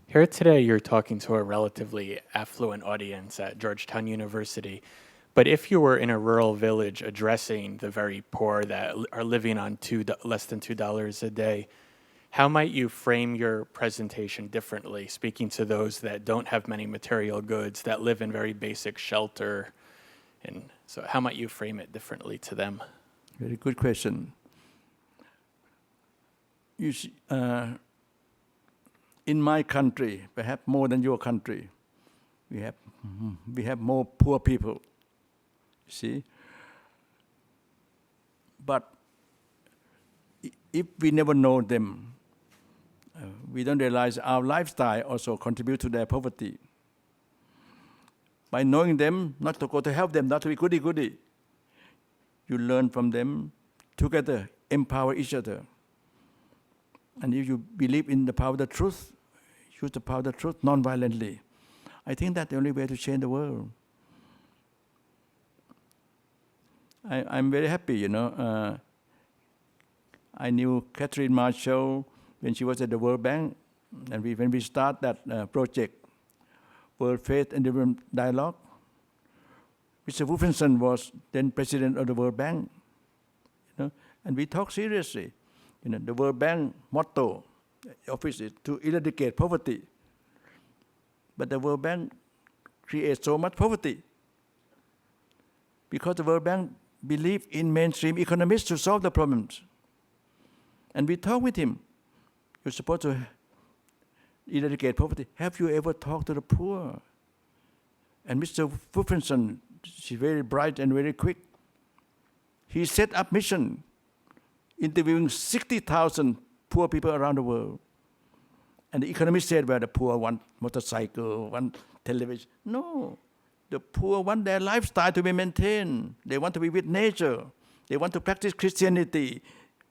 here today you're talking to a relatively affluent audience at Georgetown University. But if you were in a rural village addressing the very poor that are living on less than $2 a day, how might you frame your presentation differently, speaking to those that don't have many material goods, that live in very basic shelter? And so how might you frame it differently to them? Very good question. You see, in my country, perhaps more than your country, we have more poor people. See, but if we never know them, we don't realize our lifestyle also contribute to their poverty. By knowing them, not to go to help them, not to be goody-goody, you learn from them together, empower each other. And if you believe in the power of the truth, use the power of the truth non-violently. I think that's the only way to change the world. I'm very happy, you know. I knew Catherine Marshall when she was at the World Bank, and when we start that project, World Faith and Development Dialogue, Mr. Wolfenson was then president of the World Bank, you know, and we talked seriously. You know, the World Bank motto, office is to eradicate poverty, but the World Bank creates so much poverty because the World Bank believe in mainstream economists to solve the problems. And we talk with him. You're supposed to eradicate poverty. Have you ever talked to the poor? And Mr. Wolfenson, she's very bright and very quick. He set up mission, interviewing 60,000 poor people around the world. And the economists said, well, the poor want motorcycle, want television. No. The poor want their lifestyle to be maintained. They want to be with nature. They want to practice Christianity,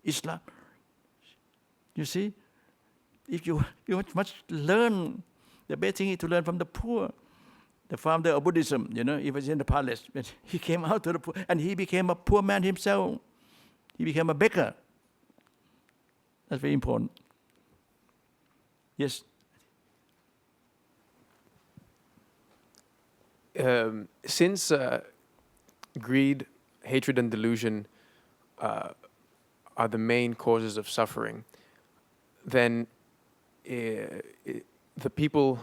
Islam. You see, if you must learn, the best thing is to learn from the poor. The founder of Buddhism, you know, he was in the palace. He came out to the poor, and he became a poor man himself. He became a beggar. That's very important. Yes. Since greed, hatred, and delusion are the main causes of suffering, then the people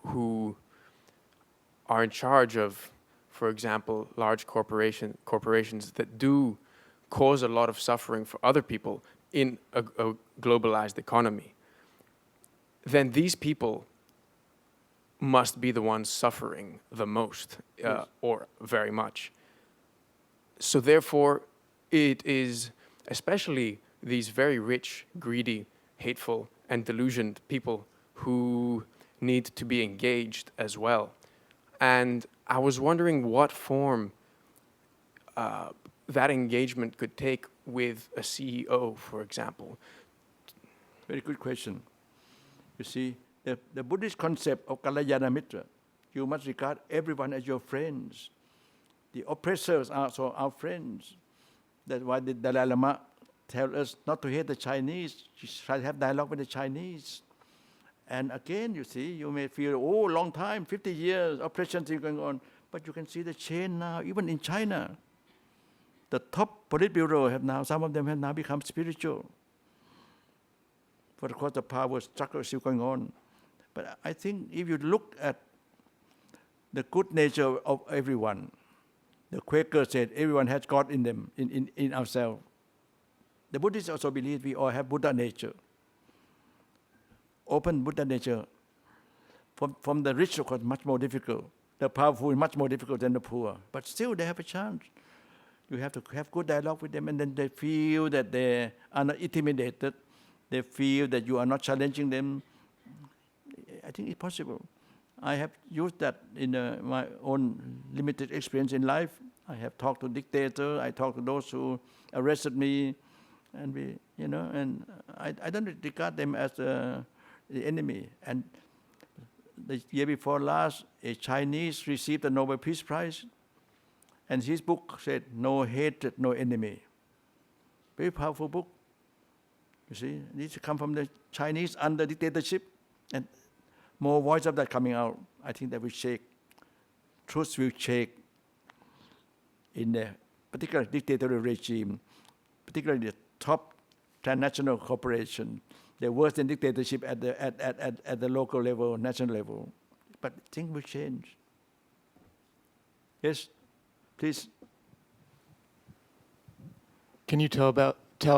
who are in charge of, for example, large corporations that do cause a lot of suffering for other people in a globalized economy, then these people must be the ones suffering the most, Yes. or very much. So therefore, it is especially these very rich, greedy, hateful, and delusioned people who need to be engaged as well. And I was wondering what form that engagement could take with a CEO, for example. Very good question. You see, the Buddhist concept of Kalyana Mitra, you must regard everyone as your friends. The oppressors are also our friends. That's why the Dalai Lama tells us not to hate the Chinese. Just try to have dialogue with the Chinese. And again, you see, you may feel, oh, long time, 50 years, oppression is going on. But you can see the change now, even in China. The top Politburo have now, some of them have now become spiritual. But of course, the power struggle is still going on. But I think if you look at the good nature of everyone, the Quaker said everyone has God in them, in ourselves. The Buddhists also believe we all have Buddha nature. Open Buddha nature. From the rich, of course, much more difficult. The powerful is much more difficult than the poor. But still, they have a chance. You have to have good dialogue with them, and then they feel that they are not intimidated. They feel that you are not challenging them. I think it's possible. I have used that in my own limited experience in life. I have talked to dictators. I talked to those who arrested me, and and I don't regard them as the enemy. And the year before last, a Chinese received the Nobel Peace Prize, and his book said, "No hatred, no enemy." Very powerful book. You see, this comes from the Chinese under dictatorship, and more voice of that coming out. I think that will shake. Truth will shake in the particular dictatorial regime, particularly the top transnational corporation. They're worse than dictatorship at the local level, national level. But things will change. Yes, please. Can you tell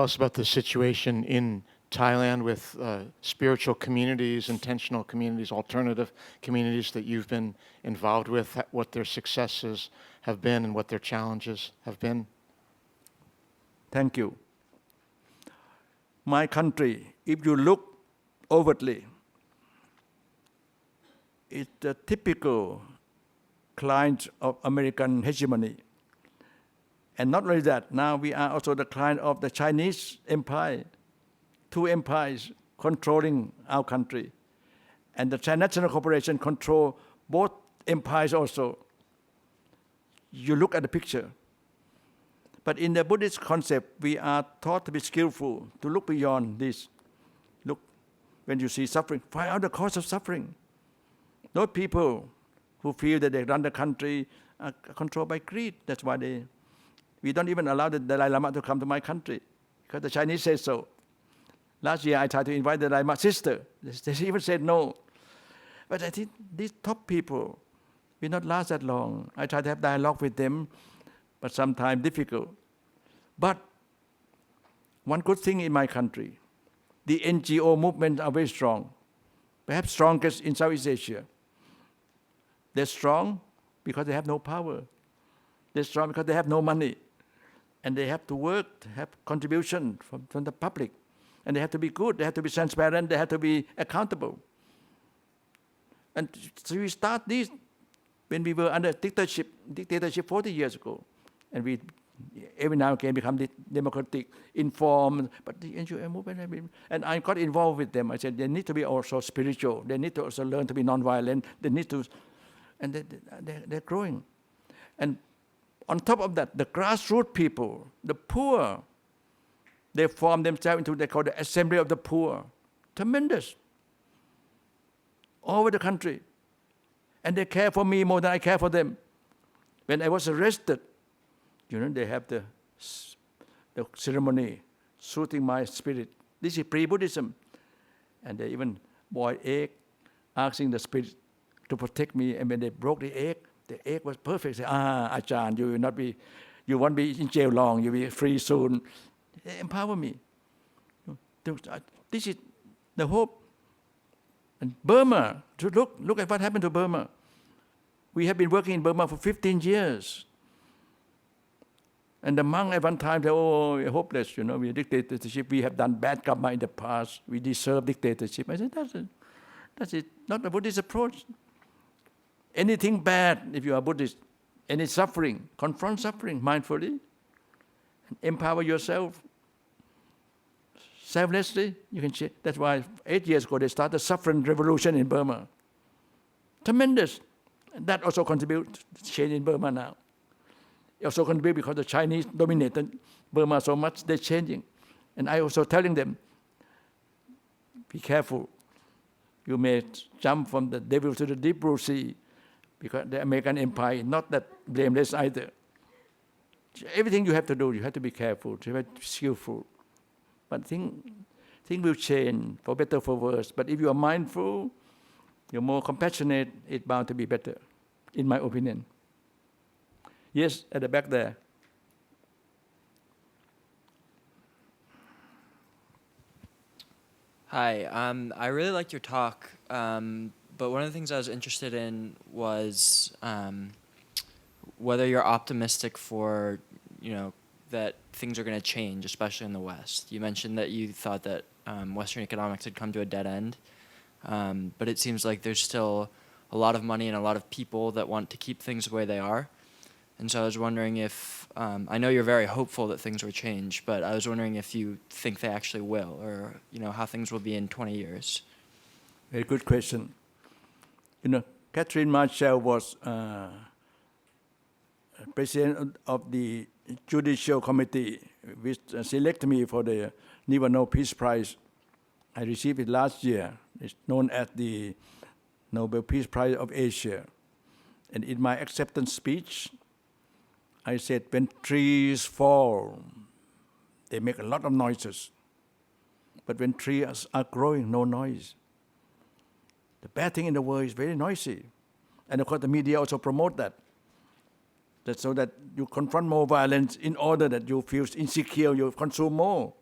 us about the situation in Thailand with spiritual communities, intentional communities, alternative communities that you've been involved with, what their successes have been and what their challenges have been? Thank you. My country, if you look overtly, is the typical client of American hegemony. And not only that, now we are also the client of the Chinese empire, two empires controlling our country. And the transnational corporation control both empires also. You look at the picture. But in the Buddhist concept, we are taught to be skillful, to look beyond this. Look, when you see suffering, find out the cause of suffering. Those people who feel that they run the country are controlled by greed. That's why we don't even allow the Dalai Lama to come to my country, because the Chinese say so. Last year, I tried to invite the Dalai Lama's sister. They even said no. But I think these top people will not last that long. I try to have dialogue with them, but sometimes difficult. But one good thing in my country, the NGO movements are very strong, perhaps strongest in Southeast Asia. They're strong because they have no power. They're strong because they have no money. And they have to work, to have contribution from the public. And they have to be good, they have to be transparent, they have to be accountable. And so we start this when we were under dictatorship 40 years ago. And we every now and again become democratic, informed, but the NGO movement have been, and I got involved with them. I said they need to be also spiritual. They need to also learn to be nonviolent. They need to, and they're growing. And on top of that, the grassroots people, the poor, they form themselves into, they call the Assembly of the Poor. Tremendous. All over the country. And they care for me more than I care for them. When I was arrested, they have the ceremony, soothing my spirit. This is pre-Buddhism. And they even boiled egg, asking the spirit to protect me. And when they broke the egg was perfect. They say, Ajahn, you won't be in jail long, you'll be free soon. They empower me. This is the hope. And Burma, look at what happened to Burma. We have been working in Burma for 15 years. And the monk at one time said, we're hopeless, we're dictatorship, we have done bad karma in the past, we deserve dictatorship. I said, that's not a Buddhist approach. Anything bad, if you are Buddhist, any suffering, confront suffering mindfully, and empower yourself. Selflessly, you can change. That's why 8 years ago they started the suffering revolution in Burma. Tremendous. And that also contributes to change in Burma now. It also contributes because the Chinese dominated Burma so much, they're changing. And I also telling them, be careful. You may jump from the devil to the deep blue sea, because the American empire is not that blameless either. Everything you have to do, you have to be careful, you have to be skillful. But things will change, for better, for worse. But if you are mindful, you're more compassionate, it's bound to be better, in my opinion. Yes, at the back there. Hi, I really liked your talk, but one of the things I was interested in was whether you're optimistic for, that things are going to change, especially in the West. You mentioned that you thought that Western economics had come to a dead end, but it seems like there's still a lot of money and a lot of people that want to keep things the way they are. And so I was wondering if, I know you're very hopeful that things will change, but I was wondering if you think they actually will, or how things will be in 20 years. Very good question. Catherine Marshall was president of the Judicial Committee, which selected me for the Niwano Peace Prize. I received it last year. It's known as the Nobel Peace Prize of Asia. And in my acceptance speech, I said, when trees fall, they make a lot of noises. But when trees are growing, no noise. The bad thing in the world is very noisy. And of course, the media also promote that. That's so that you confront more violence in order that you feel insecure, you consume more.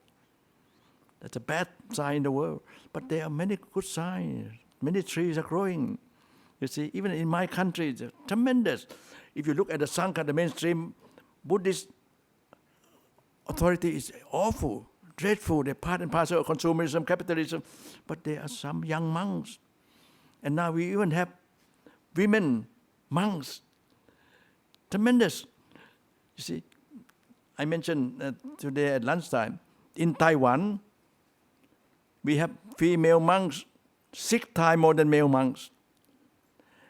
That's a bad sign in the world. But there are many good signs. Many trees are growing. You see, even in my country, it's tremendous. If you look at the Sangha, the mainstream Buddhist authority is awful, dreadful. They're part and parcel of consumerism, capitalism. But there are some young monks. And now we even have women monks. Tremendous. You see, I mentioned today at lunchtime, in Taiwan, we have female monks 6 times more than male monks.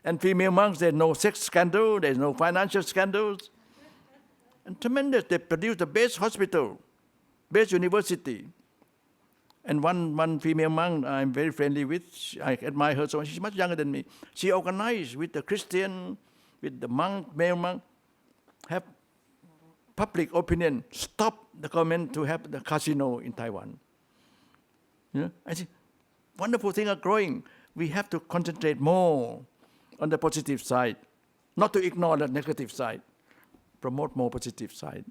And female monks, there's no sex scandal, there's no financial scandals. And tremendous, they produce the best hospital, best university. And one female monk I'm very friendly with, I admire her so much, she's much younger than me. She organized with the Christian, with the monk, male monk, have public opinion, stop the government to have the casino in Taiwan. I think wonderful things are growing. We have to concentrate more on the positive side, not to ignore the negative side, promote more positive side.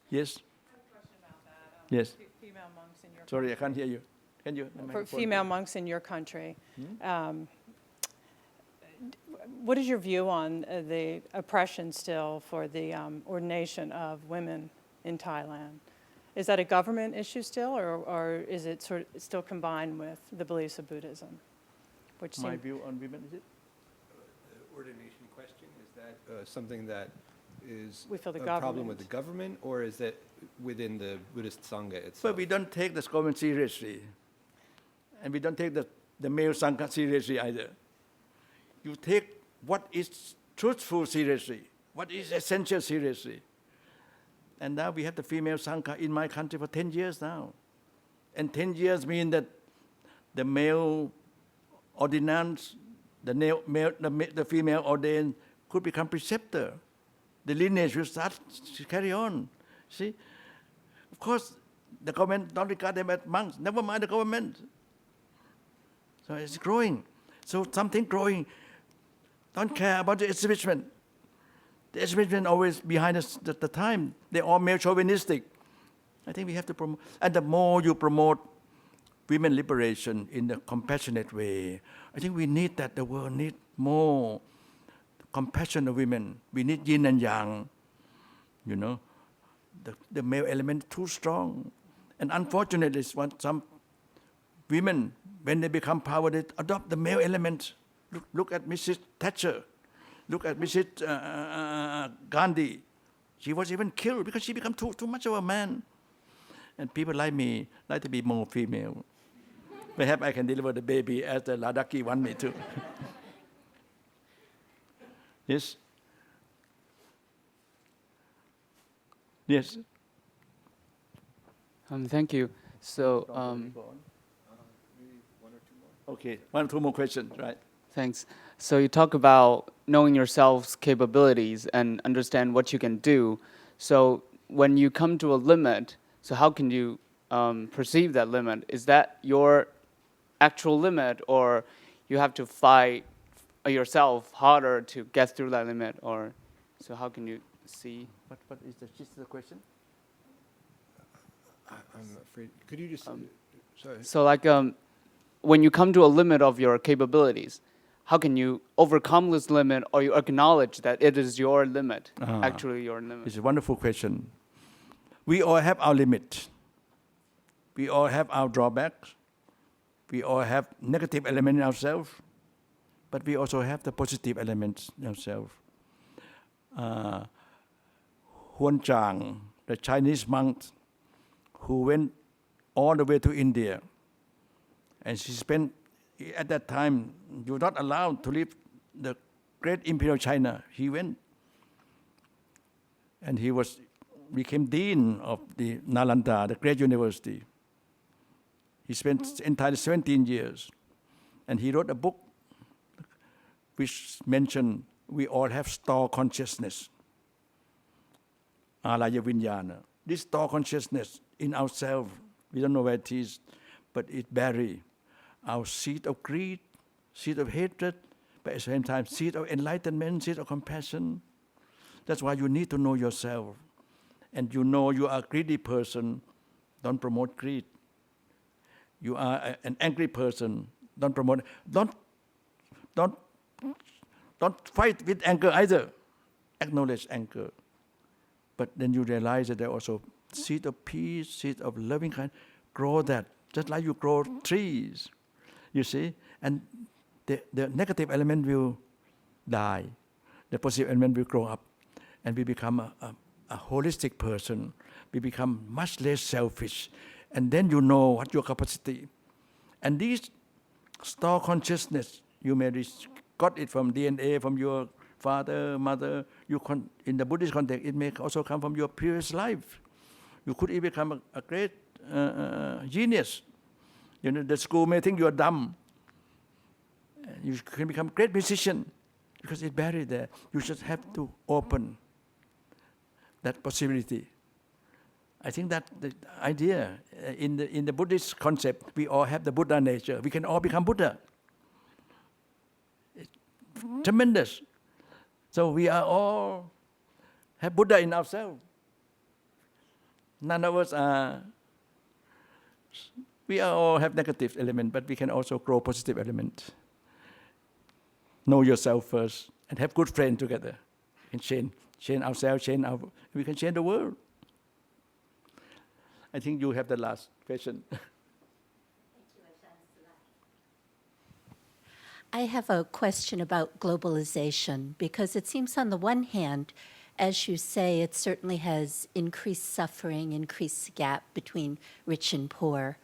Yes? I have a question about that. Yes. Female monks in your Sorry, I can't hear you. Can you? For female monks in your country, what is your view on the oppression still for the ordination of women in Thailand? Is that a government issue still, or is it sort of still combined with the beliefs of Buddhism? Which My view on women, is it? The ordination question, is that something that is We feel the a problem with government. the government, or is it within the Buddhist Sangha itself? But we don't take the government seriously. And we don't take the male Sangha seriously either. You take what is truthful seriously, what is essential seriously. And now we have the female Sangha in my country for 10 years now. And 10 years mean that the male ordinance, the female ordained could become preceptor. The lineage will start to carry on. See? Of course, the government don't regard them as monks. Never mind the government. So it's growing. So something growing. Don't care about the establishment. The establishment always behind us at the time. They're all male chauvinistic. I think we have to promote. And the more you promote women liberation in a compassionate way, I think we need that. The world needs more compassion of women. We need yin and yang. The male element is too strong. And unfortunately, some women, when they become power, they adopt the male element. Look at Mrs. Thatcher. Look at Mrs. Gandhi. She was even killed because she became too much of a man. And people like me like to be more female. Perhaps I can deliver the baby as the Ladakhi want me to. Yes? Yes? Thank you. So, Okay, 1 or 2 more questions, right? Thanks. So you talk about knowing yourself's capabilities and understand what you can do. So when you come to a limit, so how can you perceive that limit? Is that your actual limit, or you have to fight yourself harder to get through that limit? Or so how can you see? What is the gist of the question? I'm afraid. Could you just? Sorry. So like when you come to a limit of your capabilities, how can you overcome this limit, or you acknowledge that it is your limit, actually your limit? It's a wonderful question. We all have our limit. We all have our drawbacks. We all have negative elements in ourselves, but we also have the positive elements in ourselves. Huan Chang, the Chinese monk who went all the way to India, and she spent, at that time, you were not allowed to leave the great imperial China. He went, and he became dean of the Nalanda, the great university. He spent entirely 17 years, and he wrote a book which mentioned we all have store consciousness, alaya vinyana. This store consciousness in ourselves, we don't know where it is, but it buries our seed of greed, seed of hatred, but at the same time, seed of enlightenment, seed of compassion. That's why you need to know yourself. And you know you are a greedy person, don't promote greed. You are an angry person, don't promote, don't fight with anger either. Acknowledge anger. But then you realize that there are also seed of peace, seed of loving kind. Grow that, just like you grow trees, you see? And the negative element will die. The positive element will grow up. And we become a holistic person. We become much less selfish. And then you know what your capacity. And this store consciousness, you may got it from DNA, from your father, mother. In the Buddhist context, it may also come from your previous life. You could even become a great genius. You know, the school may think you are dumb. You can become a great musician because it's buried there. You just have to open that possibility. I think that the idea in the Buddhist concept, we all have the Buddha nature. We can all become Buddha. It's tremendous. So we are all have Buddha in ourselves. None of us we all have negative element, but we can also grow positive element. Know yourself first and have good friends together. We can change ourselves, we can change the world. I think you have the last question. I have a question about globalization, because it seems on the one hand, as you say, it certainly has increased suffering, increased the gap between rich and poor.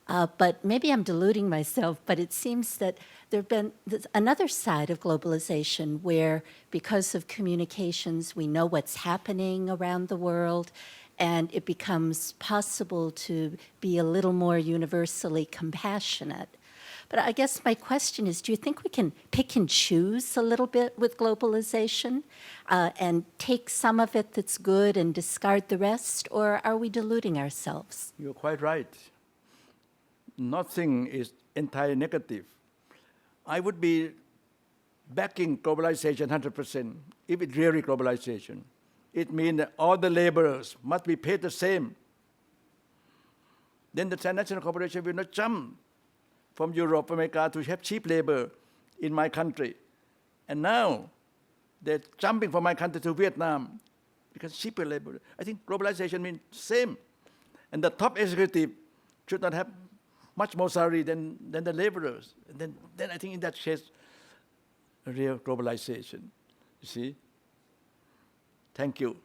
But maybe I'm deluding myself, but it seems that there have been another side of globalization where, because of communications, we know what's happening around the world, and it becomes possible to be a little more universally compassionate. But I guess my question is, do you think we can pick and choose a little bit with globalization and take some of it that's good and discard the rest, or are we deluding ourselves? You're quite right. Nothing is entirely negative. I would be backing globalization 100% if it's really globalization. It means that all the laborers must be paid the same. Then the transnational corporation will not jump from Europe, America to have cheap labor in my country. And now they're jumping from my country to Vietnam because cheaper labor. I think globalization means same. And the top executive should not have much more salary than the laborers. And then I think in that case, real globalization. You see? Thank you.